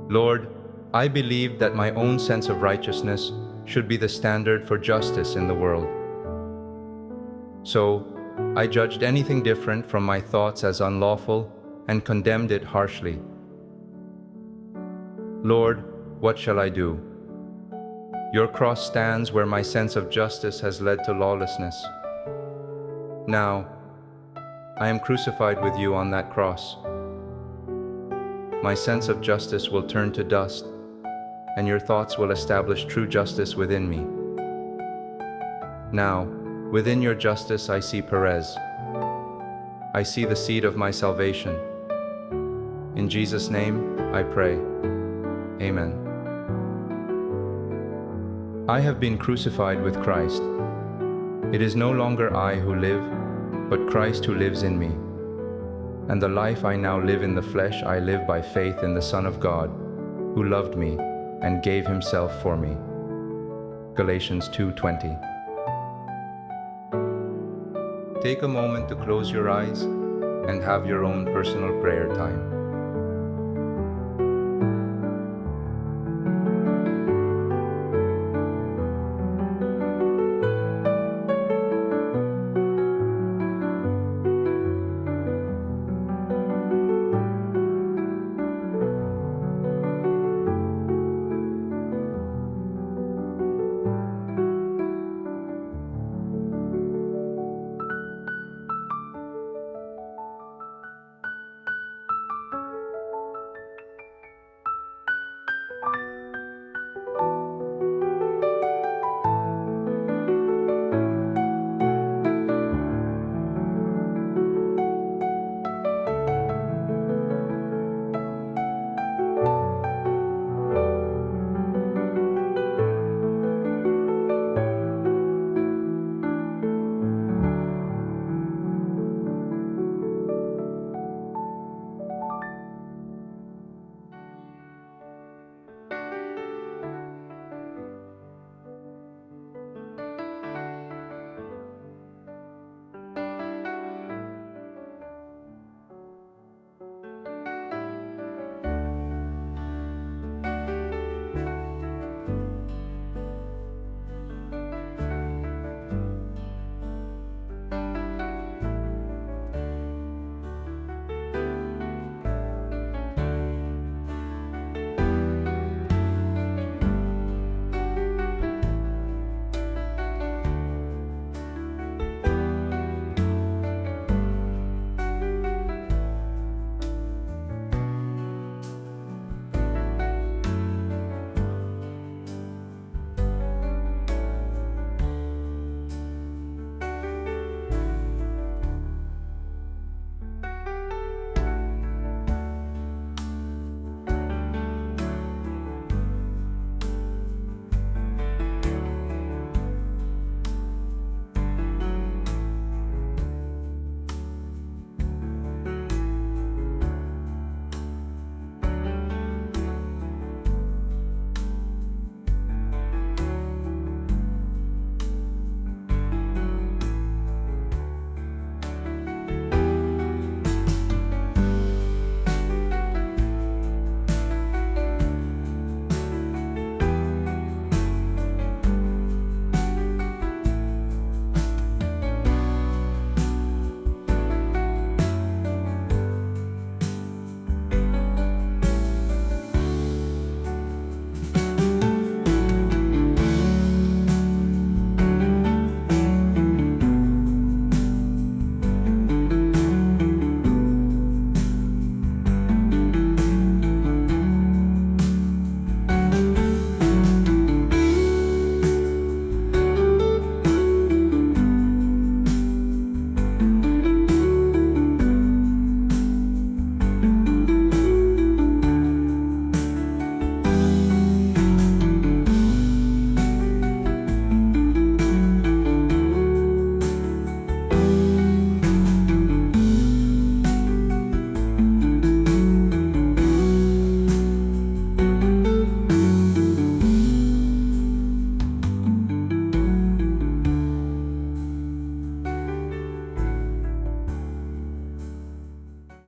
Lord, I believed that my own sense of righteousness should be the standard for justice in the world. So, I judged anything different from my thoughts as unlawful and condemned it harshly. Lord, what shall I do? Your cross stands where my sense of justice has led to lawlessness. Now, I am crucified with you on that cross. My sense of justice will turn to dust, and your thoughts will establish true justice within me. Now, within your justice I see Perez. I see the seed of my salvation. In Jesus' name, I pray. Amen. I have been crucified with Christ. It is no longer I who live, but Christ who lives in me. And the life I now live in the flesh I live by faith in the Son of God, who loved me and gave himself for me. Galatians 2:20. Take a moment to close your eyes and have your own personal prayer time.